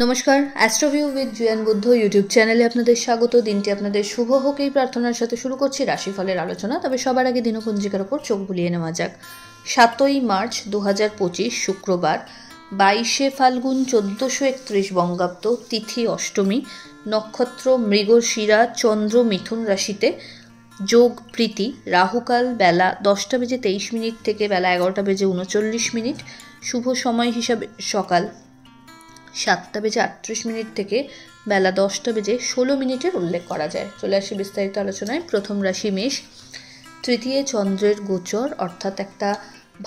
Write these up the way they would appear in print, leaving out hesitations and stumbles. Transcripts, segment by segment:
নমস্কার, অ্যাস্ট্রোভিউ with Juan Buddha YouTube চ্যানেলে আপনাদের স্বাগত। দিনটি আপনাদের শুভ হোক এই প্রার্থনার সাথে শুরু করছি রাশিফলের আলোচনা। তবে সবার আগে দিনপঞ্জিকার ওপর চোখ বুলিয়ে নেওয়া যাক। 7ই মার্চ 2025 শুক্রবার, 22শে ফাল্গুন 1431 বঙ্গাব্দ, তিথি অষ্টমী, নক্ষত্র মৃগশিরা, চন্দ্র মিথুন রাশিতে, যোগ প্রীতি, রাহুকাল বেলা 10টা বেজে 23 মিনিট থেকে বেলা 11টা বেজে 39 মিনিট, শুভ সময় হিসাবে সকাল 7টা বেজে 38 মিনিট থেকে বেলা 10টা বেজে 16 মিনিটের উল্লেখ করা যায়। চলে আসি বিস্তারিত আলোচনায়। প্রথম রাশি মেষ। তৃতীয় চন্দ্রের গোচর, অর্থাৎ একটা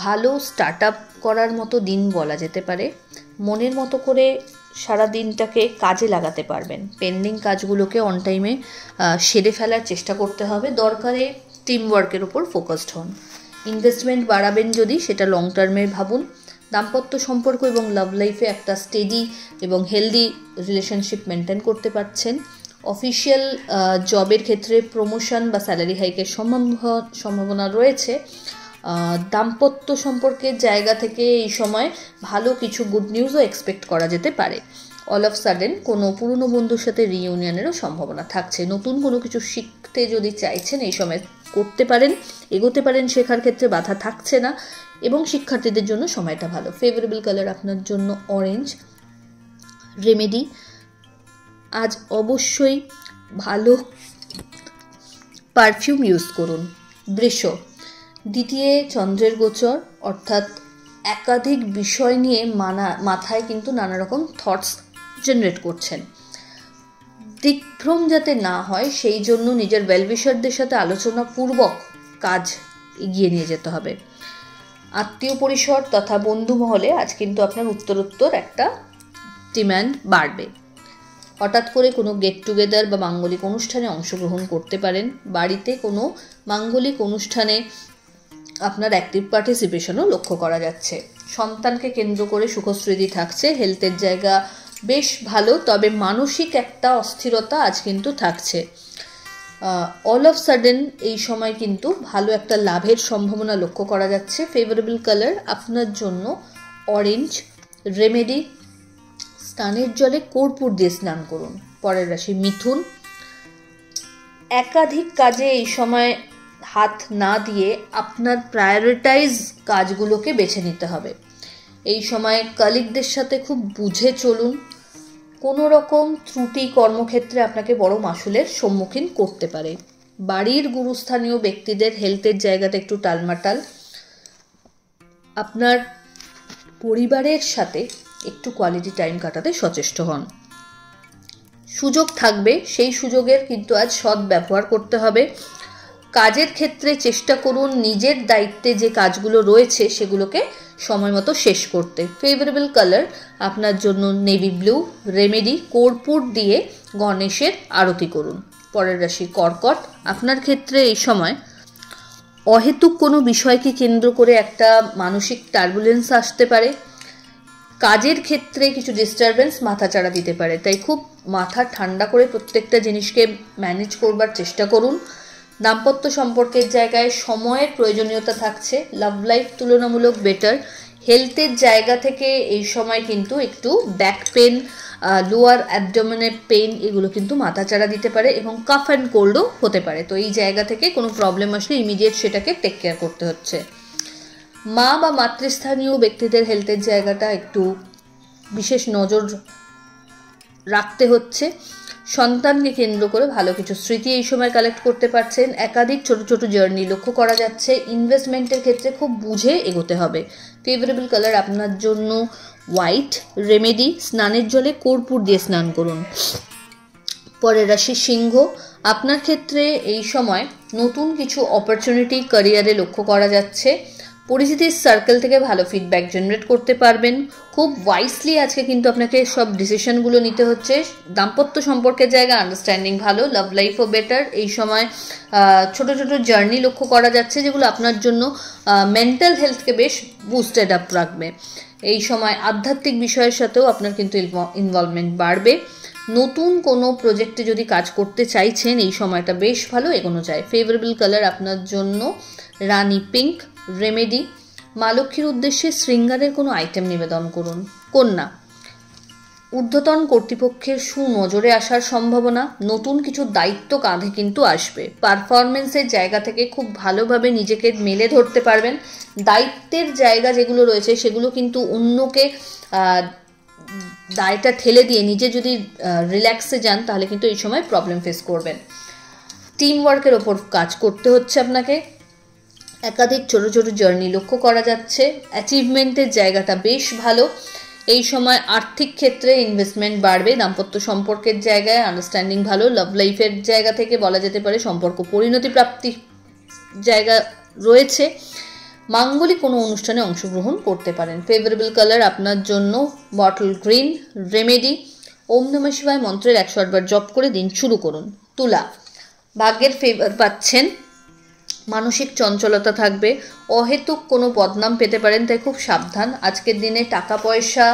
ভালো স্টার্ট আপ করার মতো দিন বলা যেতে পারে। মনের মতো করে সারা দিনটাকে কাজে লাগাতে পারবেন। পেন্ডিং কাজগুলোকে অন টাইমে সেরে ফেলার চেষ্টা করতে হবে। দরকারে টিম ওয়ার্কের ওপর ফোকাসড হন। ইনভেস্টমেন্ট বাড়াবেন যদি, সেটা লং টার্মে ভাবুন। দাম্পত্য সম্পর্ক এবং লাভ লাইফে একটা স্টেডি এবং হেলদি রিলেশনশিপ মেনটেন করতে পারছেন। অফিসিয়াল জবের ক্ষেত্রে প্রমোশন বা স্যালারি হাইকের সম্ভাবনা রয়েছে। দাম্পত্য সম্পর্কের জায়গা থেকে এই সময় ভালো কিছু গুড নিউজও এক্সপেক্ট করা যেতে পারে। অল অফ সাডেন কোনো পুরনো বন্ধুর সাথে রিইউনিয়নেরও সম্ভাবনা থাকছে। নতুন কোনো কিছু শিখতে যদি চাইছেন এই সময় করতে পারেন, এগোতে পারেন, শেখার ক্ষেত্রে বাধা থাকছে না এবং শিক্ষার্থীদের জন্য সময়টা ভালো। ফেভারেবল কালার আপনার জন্য অরেঞ্জ। রেমেডি, আজ অবশ্যই ভালো পারফিউম ইউজ করুন। বৃষ। দ্বিতীয় চন্দ্রের গোচর, অর্থাৎ একাধিক বিষয় নিয়ে মাথায় কিন্তু নানা রকম থটস জেনারেট করছেন। দিকভ্রম যাতে না হয় সেই জন্য নিজের ওয়েলউইশারদের সাথে আলোচনা পূর্বক কাজ এগিয়ে নিয়ে যেতে হবে। আত্মীয় পরিসর তথা বন্ধু মহলে আজ কিন্তু আপনার উত্তরোত্তর একটা ডিম্যান্ড বাড়বে। হঠাৎ করে কোনো গেট টুগেদার বা মাঙ্গলিক অনুষ্ঠানে অংশগ্রহণ করতে পারেন। বাড়িতে কোনো মাঙ্গলিক অনুষ্ঠানে আপনার অ্যাক্টিভ পার্টিসিপেশনও লক্ষ্য করা যাচ্ছে। সন্তানকে কেন্দ্র করে সুখস্মৃতি থাকছে। হেলথের জায়গা বেশ ভালো, তবে মানসিক একটা অস্থিরতা আজ কিন্তু থাকছে। অল অফ সাডেন এই সময় কিন্তু ভালো একটা লাভের সম্ভাবনা লক্ষ্য করা যাচ্ছে। ফেভারেবল কালার আপনার জন্য অরেঞ্জ। রেমেডি, স্নানের জলে কর্পূর দিয়ে স্নান করুন। পরের রাশি মিথুন। একাধিক কাজে এই সময় হাত না দিয়ে আপনার প্রায়োরিটাইজ কাজগুলোকে বেছে নিতে হবে। এই সময় কলিগদের সাথে খুব বুঝে চলুন। কোনো রকম ত্রুটি কর্মক্ষেত্রে আপনাকে বড় মাশুলের সম্মুখীন করতে পারে। বাড়ির গুরুস্থানীয় ব্যক্তিদের হেলথের জায়গাটা একটু টালমাটাল। আপনার পরিবারের সাথে একটু কোয়ালিটি টাইম কাটাতে সচেষ্ট হন। সুযোগ থাকবে, সেই সুযোগের কিন্তু আজ সৎ ব্যবহার করতে হবে। কাজের ক্ষেত্রে চেষ্টা করুন নিজের দায়িত্বে যে কাজগুলো রয়েছে সেগুলোকে সময় মতো শেষ করতে। ফেভারেবল কালার আপনার জন্য নেভি ব্লু। রেমেডি, কর্পূর দিয়ে গণেশের আরতি করুন। পরের রাশি কর্কট। আপনার ক্ষেত্রে এই সময় অহেতুক কোনো বিষয়কে কেন্দ্র করে একটা মানসিক টার্বুলেন্স আসতে পারে। কাজের ক্ষেত্রে কিছু ডিস্টারবেন্স মাথাচাড়া দিতে পারে, তাই খুব মাথা ঠান্ডা করে প্রত্যেকটা জিনিসকে ম্যানেজ করবার চেষ্টা করুন। দাম্পত্য সম্পর্কের জায়গায় সময়ের প্রয়োজনীয়তা থাকছে। লাভ লাইফ তুলনামূলক বেটার। হেলথের জায়গা থেকে এই সময় কিন্তু একটু ব্যাক পেন, লোয়ার অ্যাবডোমেনের পেন, এগুলো কিন্তু মাথাচাড়া দিতে পারে এবং কাফ অ্যান্ড কোল্ডও হতে পারে। তো এই জায়গা থেকে কোনো প্রবলেম আসলে ইমিডিয়েট সেটাকে টেক কেয়ার করতে হচ্ছে। মা বা মাতৃস্থানীয় ব্যক্তিদের হেলথের জায়গাটা একটু বিশেষ নজর রাখতে হচ্ছে। সন্তানকে কেন্দ্র করে ভালো কিছু স্মৃতি এই সময় কালেক্ট করতে পারছেন। একাধিক ছোট ছোট জার্নি লক্ষ্য করা যাচ্ছে। ইনভেস্টমেন্টের ক্ষেত্রে খুব বুঝে এগোতে হবে। ফেভারেবল কালার আপনার জন্য হোয়াইট। রেমেডি, স্নানের জলে কর্পূর দিয়ে স্নান করুন। পরের রাশি সিংহ। আপনার ক্ষেত্রে এই সময় নতুন কিছু অপরচুনিটি ক্যারিয়ারে লক্ষ্য করা যাচ্ছে। পরিচিতির সার্কেল থেকে ভালো ফিডব্যাক জেনারেট করতে পারবেন। খুব ওয়াইসলি আজকে কিন্তু আপনাকে সব ডিসিশনগুলো নিতে হচ্ছে। দাম্পত্য সম্পর্কের জায়গা আন্ডারস্ট্যান্ডিং ভালো। লাভ লাইফও বেটার। এই সময় ছোট ছোট জার্নি লক্ষ্য করা যাচ্ছে যেগুলো আপনার জন্য মেন্টাল হেলথকে বেশ বুস্টেড আপ রাখবে। এই সময় আধ্যাত্মিক বিষয়ের সাথেও আপনার কিন্তু ইনভলভমেন্ট বাড়বে। নতুন কোনো প্রজেক্টে যদি কাজ করতে চাইছেন এই সময়টা বেশ ভালো, এগোনো যায়। ফেভারেবল কালার আপনার জন্য রানী পিঙ্ক। রেমেডি, মা লক্ষ্মীর উদ্দেশ্যে শৃঙ্গারের কোনো আইটেম নিবেদন করুন। কন্যা, ঊর্ধ্বতন কর্তৃপক্ষের সুনজরে আসার সম্ভাবনা, নতুন কিছু দায়িত্ব কাঁধে কিন্তু আসবে। পারফরমেন্সের জায়গা থেকে খুব ভালোভাবে নিজেকে মেলে ধরতে পারবেন। দায়িত্বের জায়গা যেগুলো রয়েছে সেগুলো কিন্তু অন্যকে দায়টা ঠেলে দিয়ে নিজে যদি রিল্যাক্সে যান তাহলে কিন্তু এই সময় প্রবলেম ফেস করবেন। টিম ওয়ার্কের ওপর কাজ করতে হচ্ছে আপনাকে। একাধিক ছোট ছোট জার্নি লক্ষ্য করা যাচ্ছে। অ্যাচিভমেন্টের জায়গাটা বেশ ভালো। এই সময় আর্থিক ক্ষেত্রে ইনভেস্টমেন্ট বাড়বে। দাম্পত্য সম্পর্কের জায়গায় আন্ডারস্ট্যান্ডিং ভালো। লাভ লাইফের জায়গা থেকে বলা যেতে পারে সম্পর্ক পরিণতি প্রাপ্তি জায়গা রয়েছে। মাঙ্গলিক কোনো অনুষ্ঠানে অংশগ্রহণ করতে পারেন। ফেভারেবল কালার আপনার জন্য বটল গ্রিন। রেমেডি, ওম নমঃ শিবায় মন্ত্রের 108 বার জপ করে দিন শুরু করুন। তুলা, ভাগ্যের ফেভার পাচ্ছেন। মানসিক চঞ্চলতা থাকবে। অহেতুক কোনো বদনাম পেতে পারেন, তাই খুব সাবধান। আজকের দিনে টাকা পয়সা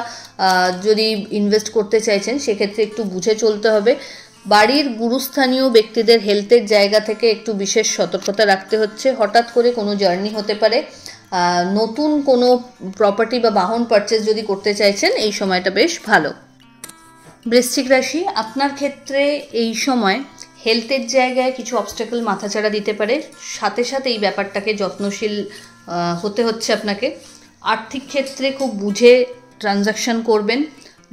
যদি ইনভেস্ট করতে চাইছেন সেক্ষেত্রে একটু বুঝে চলতে হবে। বাড়ির গুরুস্থানীয় ব্যক্তিদের হেলথের জায়গা থেকে একটু বিশেষ সতর্কতা রাখতে হচ্ছে। হঠাৎ করে কোনো জার্নি হতে পারে। নতুন কোনো প্রপার্টি বা বাহন পারচেজ যদি করতে চাইছেন এই সময়টা বেশ ভালো। বৃশ্চিক রাশি, আপনার ক্ষেত্রে এই সময় হেলথের জায়গায় কিছু অবস্ট্যাকল মাথাচাড়া দিতে পারে। সাথে সাথে এই ব্যাপারটাকে যত্নশীল হতে হচ্ছে আপনাকে। আর্থিক ক্ষেত্রে খুব বুঝে ট্রানজাকশন করবেন।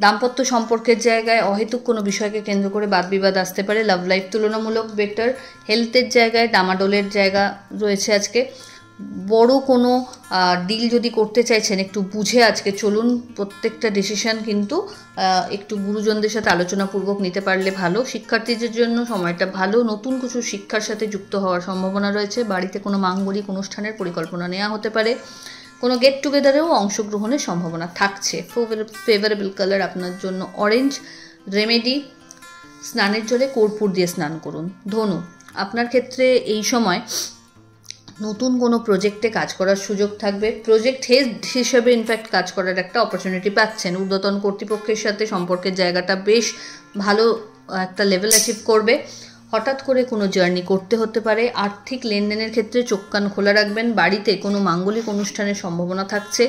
দাম্পত্য সম্পর্কের জায়গায় অহেতুক কোনো বিষয়কে কেন্দ্র করে বাদবিবাদ আসতে পারে। লাভ লাইফ তুলনামূলক বেটার। হেলথের জায়গায় ডামাডোলের জায়গা রয়েছে আজকে। বড় কোনো ডিল যদি করতে চাইছেন একটু বুঝে আজকে চলুন। প্রত্যেকটা ডিসিশন কিন্তু একটু গুরুজনদের সাথে আলোচনাপূর্বক নিতে পারলে ভালো। শিক্ষার্থীদের জন্য সময়টা ভালো। নতুন কিছু শিক্ষার সাথে যুক্ত হওয়ার সম্ভাবনা রয়েছে। বাড়িতে কোনো মাঙ্গলিক অনুষ্ঠানের পরিকল্পনা নেওয়া হতে পারে। কোনো গেট টুগেদারেও অংশগ্রহণের সম্ভাবনা থাকছে। ফেভারেবল কালার আপনার জন্য অরেঞ্জ। রেমেডি, স্নানের জলে কর্পূর দিয়ে স্নান করুন। ধনু, আপনার ক্ষেত্রে এই সময় নতুন কোনো প্রজেক্টে কাজ করার সুযোগ থাকবে। প্রজেক্ট হেড হিসেবে ইনফ্যাক্ট কাজ করার একটা অপরচুনিটি পাচ্ছেন। ঊর্ধ্বতন কর্তৃপক্ষের সাথে সম্পর্কের জায়গাটা বেশ ভালো একটা লেভেল অ্যাচিভ করবে। হঠাৎ করে কোনো জার্নি করতে হতে পারে। আর্থিক লেনদেনের ক্ষেত্রে চোখ কান খোলা রাখবেন। বাড়িতে কোনো মাঙ্গলিক অনুষ্ঠানের সম্ভাবনা থাকছে।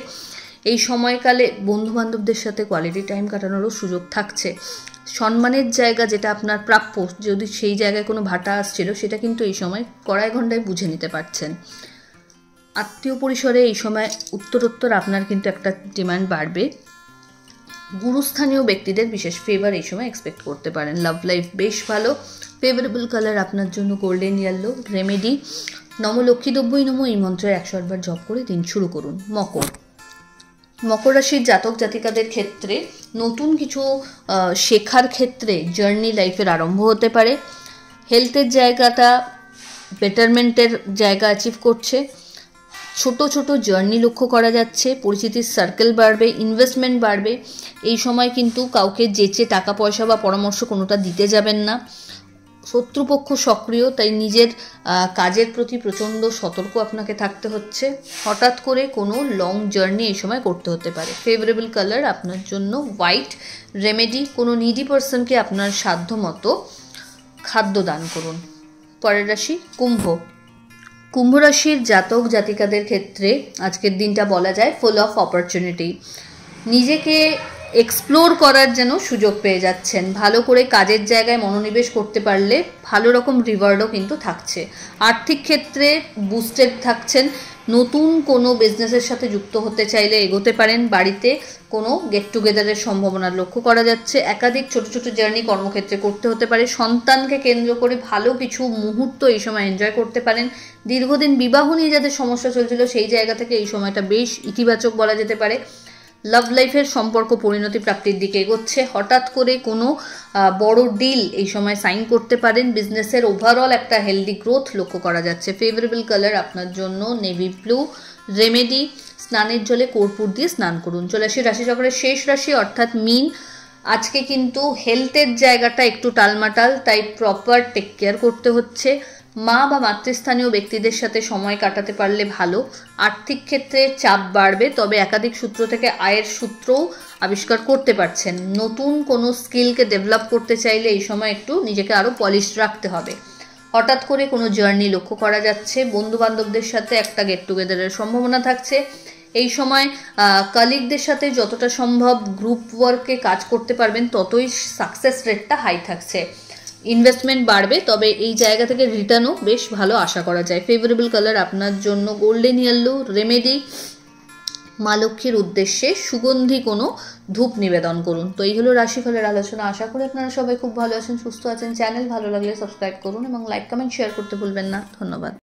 এই সময়কালে বন্ধুবান্ধবদের সাথে কোয়ালিটি টাইম কাটানোরও সুযোগ থাকছে। সম্মানের জায়গা যেটা আপনার প্রাপ্য, যদি সেই জায়গায় কোনো ভাটা আসছিল সেটা কিন্তু এই সময় কড়াই ঘণ্টায় বুঝে নিতে পারছেন। আত্মীয় পরিসরে এই সময় উত্তরোত্তর আপনার কিন্তু একটা ডিমান্ড বাড়বে। গুরুস্থানীয় ব্যক্তিদের বিশেষ ফেভার এই সময় এক্সপেক্ট করতে পারেন। লাভ লাইফ বেশ ভালো। ফেভারেবল কালার আপনার জন্য গোল্ডেন ইয়েলো। রেমেডি, নম লক্ষ্মী দ্রব্যই নম এই মন্ত্রের 108 বার জপ করে দিন শুরু করুন। মকর, মকর রাশির জাতক জাতিকাদের ক্ষেত্রে নতুন কিছু শেখার ক্ষেত্রে জার্নি লাইফের আরম্ভ হতে পারে। হেলথের জায়গাটা বেটারমেন্টের জায়গা অ্যাচিভ করছে। ছোট ছোট জার্নি লক্ষ্য করা যাচ্ছে। পরিচিতির সার্কেল বাড়বে। ইনভেস্টমেন্ট বাড়বে। এই সময় কিন্তু কাউকে যেচে টাকা পয়সা বা পরামর্শ কোনোটা দিতে যাবেন না। শত্রুপক্ষ সক্রিয়, তাই নিজের কাজের প্রতি প্রচণ্ড সতর্ক আপনাকে থাকতে হচ্ছে। হঠাৎ করে কোনো লং জার্নি এই সময় করতে হতে পারে। ফেভারেবল কালার আপনার জন্য হোয়াইট। রেমেডি, কোনো নিডি পার্সনকে আপনার সাধ্য মতো খাদ্য দান করুন। পরের রাশি কুম্ভ। কুম্ভ রাশির জাতক জাতিকাদের ক্ষেত্রে আজকের দিনটা বলা যায় ফুল অফ অপরচুনিটি। নিজেকে এক্সপ্লোর করার যেন সুযোগ পেয়ে যাচ্ছেন। ভালো করে কাজের জায়গায় মনোনিবেশ করতে পারলে ভালো রকম রিওয়ার্ডও কিন্তু থাকছে। আর্থিক ক্ষেত্রে বুস্টেড থাকছেন। নতুন কোনো বিজনেসের সাথে যুক্ত হতে চাইলে এগোতে পারেন। বাড়িতে কোনো গেট টুগেদারের সম্ভাবনা লক্ষ্য করা যাচ্ছে। একাধিক ছোট ছোট জার্নি কর্মক্ষেত্রে করতে হতে পারে। সন্তানকে কেন্দ্র করে ভালো কিছু মুহূর্ত এই সময় এনজয় করতে পারেন। দীর্ঘদিন বিবাহ নিয়ে যাদের সমস্যা চলছিল সেই জায়গা থেকে এই সময়টা বেশ ইতিবাচক বলা যেতে পারে। লাভ লাইফের সম্পর্ক পরিণতি প্রাপ্তির দিকে এগোচ্ছে। হঠাৎ করে কোনো বড় ডিল এই সময় সাইন করতে পারেন। বিজনেসের ওভারঅল একটা হেলদি গ্রোথ লক্ষ্য করা যাচ্ছে। ফেভারেবল কালার আপনার জন্য নেভি ব্লু। রেমেডি, স্নানের জলে কর্পূর দিয়ে স্নান করুন। চলে আসি রাশিচক্রের শেষ রাশি অর্থাৎ মীন। আজকে কিন্তু হেলথের জায়গাটা একটু টালমাটাল, তাই প্রপার টেক কেয়ার করতে হচ্ছে। মা বা মাতৃস্থানীয় ব্যক্তিদের সাথে সময় কাটাতে পারলে ভালো। আর্থিক ক্ষেত্রে চাপ বাড়বে, তবে একাধিক সূত্র থেকে আয়ের সূত্রও আবিষ্কার করতে পারছেন। নতুন কোনো স্কিলকে ডেভেলপ করতে চাইলে এই সময় একটু নিজেকে আরও পলিশ রাখতে হবে। হঠাৎ করে কোনো জার্নি লক্ষ্য করা যাচ্ছে। বন্ধু বান্ধবদের সাথে একটা গেট টুগেদারের সম্ভাবনা থাকছে। এই সময় কলিগদের সাথে যতটা সম্ভব গ্রুপ ওয়ার্কে কাজ করতে পারবেন, ততই সাকসেস রেটটা হাই থাকছে। ইনভেস্টমেন্ট বাড়বে, তবে এই জায়গা থেকে রিটার্নও বেশ ভালো আশা করা যায়। ফেভারেবল কালার আপনার জন্য গোল্ডেন ইয়েলো। রেমেডি, মা লক্ষ্মীর উদ্দেশ্যে সুগন্ধি কোনো ধূপ নিবেদন করুন। তো এই হলো রাশিফলের আলোচনা। আশা করি আপনারা সবাই খুব ভালো আছেন, সুস্থ আছেন। চ্যানেল ভালো লাগলে সাবস্ক্রাইব করুন এবং লাইক কমেন্ট শেয়ার করতে ভুলবেন না। ধন্যবাদ।